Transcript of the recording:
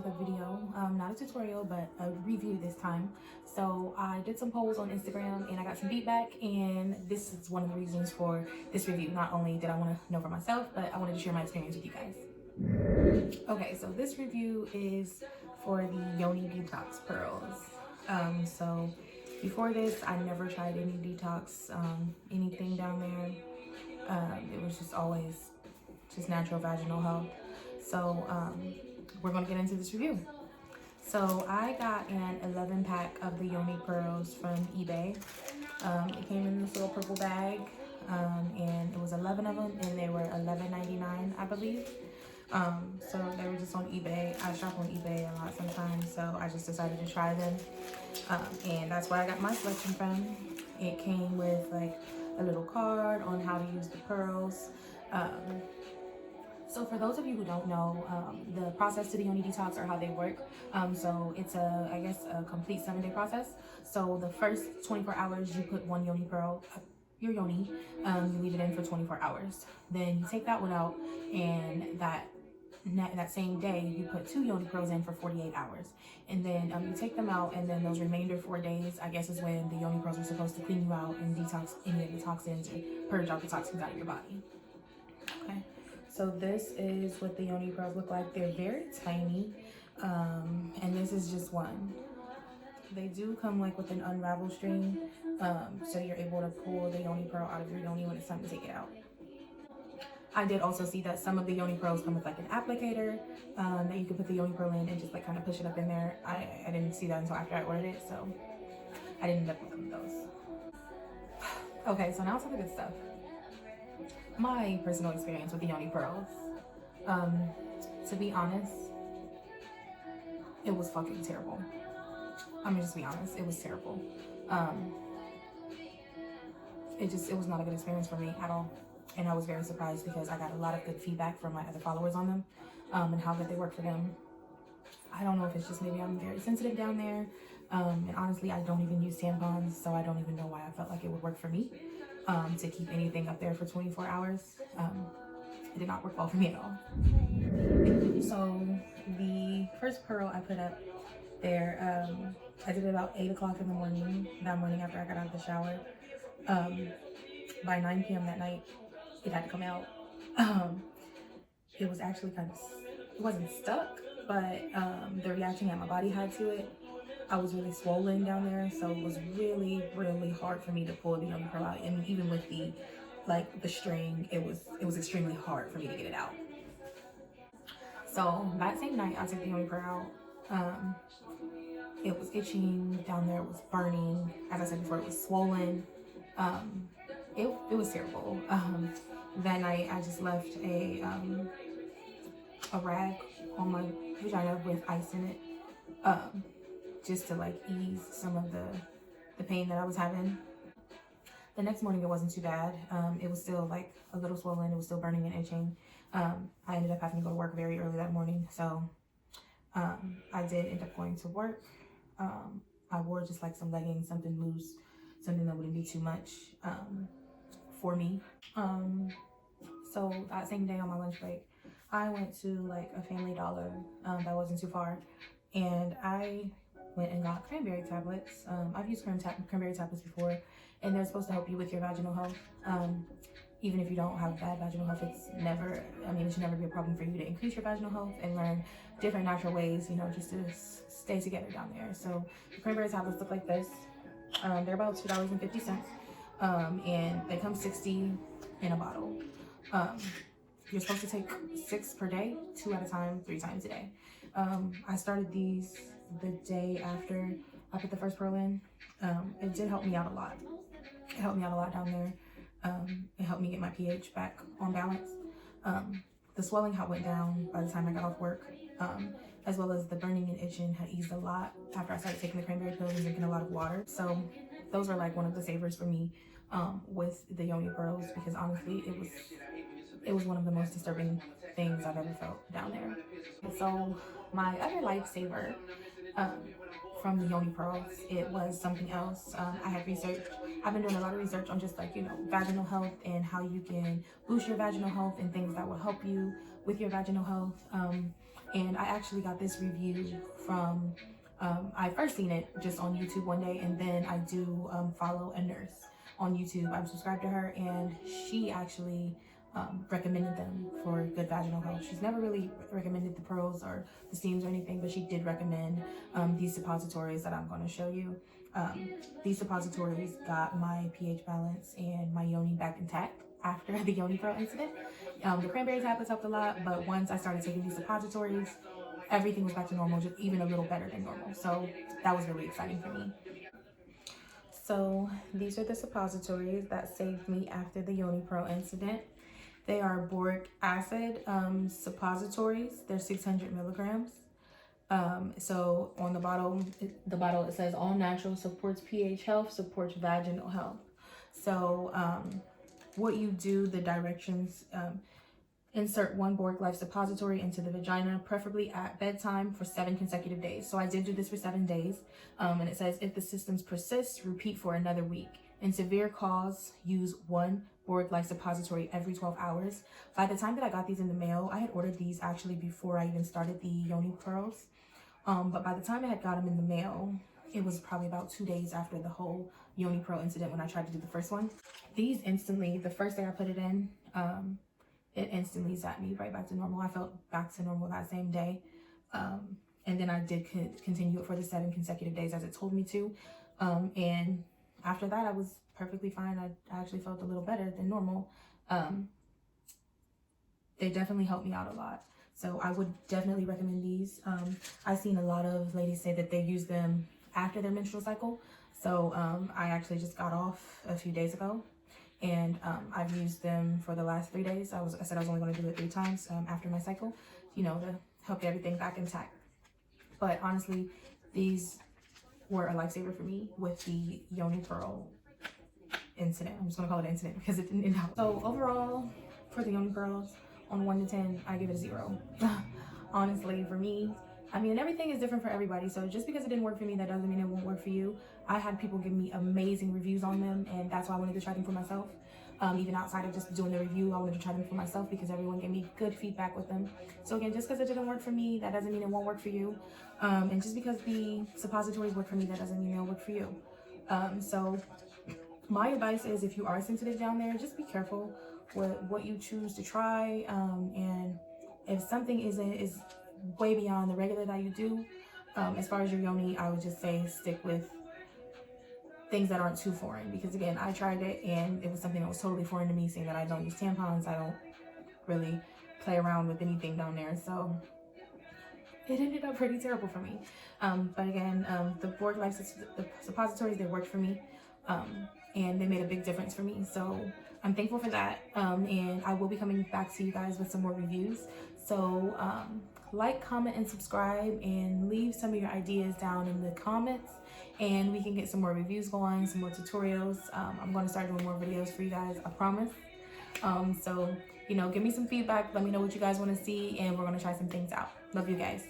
with a video, not a tutorial, but a review this time. So I did some polls on Instagram and I got some feedback, and this is one of the reasons for this review. Not only did I want to know for myself, but I wanted to share my experience with you guys. Okay, so this review is for the Yoni Detox pearls. So before this, I never tried any detox, anything down there. It was just always just natural vaginal health. So we're gonna get into this review. So I got an 11 pack of the Yoni pearls from eBay. It came in this little purple bag, and it was 11 of them, and they were $11.99, I believe. So they were just on eBay. I shop on eBay a lot sometimes, so I just decided to try them. And that's where I got my selection from. It came with like a little card on how to use the pearls. So for those of you who don't know, the process to the Yoni detox or how they work, so it's I guess a complete 7-day process. So the first 24 hours you put one Yoni pearl up your Yoni, you leave it in for 24 hours. Then you take that one out, and that same day you put 2 Yoni pearls in for 48 hours. And then you take them out, and then those remainder 4 days, I guess, is when the Yoni pearls are supposed to clean you out and detox any of the toxins or purge out the toxins out of your body. Okay. So this is what the Yoni pearls look like. They're very tiny, and this is just one. They do come like with an unravel string, so you're able to pull the Yoni pearl out of your Yoni when it's time to take it out. I did also see that some of the Yoni pearls come with like an applicator that you can put the Yoni pearl in and just like kind of push it up in there. I didn't see that until after I ordered it, so I didn't end up with one of those. Okay, so now to the good stuff. My personal experience with the Yoni pearls. To be honest, it was fucking terrible. I'm gonna just be honest, it was terrible. It was not a good experience for me at all. And I was very surprised because I got a lot of good feedback from my other followers on them, and how good they work for them. I don't know if it's just maybe I'm very sensitive down there. And honestly, I don't even use tampons, so I don't even know why I felt like it would work for me. To keep anything up there for 24 hours. It did not work well for me at all. So the first pearl I put up there, I did it about 8 o'clock in the morning, that morning after I got out of the shower. By 9 p.m. that night, it had to come out. It was actually it wasn't stuck, but the reaction that my body had to it, I was really swollen down there, so it was really, really hard for me to pull the Yoni pearl out. And even with the string, it was extremely hard for me to get it out. So that same night, I took the Yoni pearl out. It was itching down there. It was burning. As I said before, it was swollen. It was terrible. That night, I just left a rag on my vagina with ice in it. Just to like ease some of the pain that I was having. The next morning it wasn't too bad. It was still like a little swollen. It was still burning and itching. I ended up having to go to work very early that morning, so I did end up going to work. I wore just like some leggings, something loose, something that wouldn't be too much for me. So that same day on my lunch break, I went to like a Family Dollar that wasn't too far, and I went and got cranberry tablets. I've used cranberry tablets before, and they're supposed to help you with your vaginal health. Even if you don't have bad vaginal health, it should never be a problem for you to increase your vaginal health and learn different natural ways, just to stay together down there. So the cranberry tablets look like this. They're about $2.50, and they come 60 in a bottle. You're supposed to take 6 per day, 2 at a time, 3 times a day. I started these the day after I put the first pearl in. It did help me out a lot. It helped me out a lot down there. It helped me get my pH back on balance. The swelling had went down by the time I got off work, as well as the burning and itching had eased a lot after I started taking the cranberry pills and drinking a lot of water. So those were like one of the savers for me with the Yoni pearls, because honestly it was one of the most disturbing things I've ever felt down there. So my other lifesaver from the Yoni pearls, it was something else. I've been doing a lot of research on just like, vaginal health and how you can boost your vaginal health and things that will help you with your vaginal health. And I actually got this review from, I first seen it just on YouTube one day, and then I do follow a nurse on YouTube. I'm subscribed to her, and she actually recommended them for good vaginal health. She's never really recommended the pearls or the steams or anything, but she did recommend these suppositories that I'm going to show you. These suppositories got my pH balance and my Yoni back intact after the Yoni Pearl incident. The cranberry tablets helped a lot, but once I started taking these suppositories, everything was back to normal, just even a little better than normal. So that was really exciting for me. So these are the suppositories that saved me after the Yoni Pearl incident. They are boric acid suppositories. They're 600 milligrams. So on the bottle it says all natural, supports pH health, supports vaginal health. So what you do, the directions, insert 1 Boric Life suppository into the vagina, preferably at bedtime, for 7 consecutive days. So I did do this for 7 days. And it says, if the symptoms persist, repeat for another week. In severe cause, use 1 Boric Life suppository every 12 hours. By the time that I got these in the mail, I had ordered these actually before I even started the Yoni Pearls. But by the time I had got them in the mail, it was probably about 2 days after the whole Yoni Pearl incident when I tried to do the first one. These instantly, the first day I put it in, it instantly zapped me right back to normal. I felt back to normal that same day. And then I did continue it for the 7 consecutive days as it told me to. And after that, I was perfectly fine. I actually felt a little better than normal. They definitely helped me out a lot. So I would definitely recommend these. I've seen a lot of ladies say that they use them after their menstrual cycle. So I actually just got off a few days ago. And I've used them for the last 3 days. I said I was only going to do it 3 times after my cycle, you know, to help get everything back intact. But honestly, these were a lifesaver for me with the Yoni Pearl incident. I'm just going to call it an incident because it didn't end out. So overall, for the Yoni Pearls, on 1 to 10, I give it a 0. Honestly, for me, I mean, everything is different for everybody. So just because it didn't work for me, that doesn't mean it won't work for you. I had people give me amazing reviews on them, and that's why I wanted to try them for myself. Even outside of just doing the review, I wanted to try them for myself because everyone gave me good feedback with them. So again, just because it didn't work for me, that doesn't mean it won't work for you. And just because the suppositories work for me, that doesn't mean they'll work for you. So my advice is, if you are sensitive down there, just be careful with what you choose to try. And if something is way beyond the regular that you do, as far as your Yoni, I would just say stick with things that aren't too foreign, because again, I tried it and it was something that was totally foreign to me, saying that I don't use tampons, I don't really play around with anything down there, so it ended up pretty terrible for me. But again, the Boric Life, the suppositories, they worked for me, and they made a big difference for me, so I'm thankful for that. And I will be coming back to you guys with some more reviews. So like, comment, and subscribe, and leave some of your ideas down in the comments, and we can get some more reviews going, some more tutorials. I'm going to start doing more videos for you guys, I promise. So, you know, give me some feedback, let me know what you guys want to see, and we're going to try some things out. Love you guys.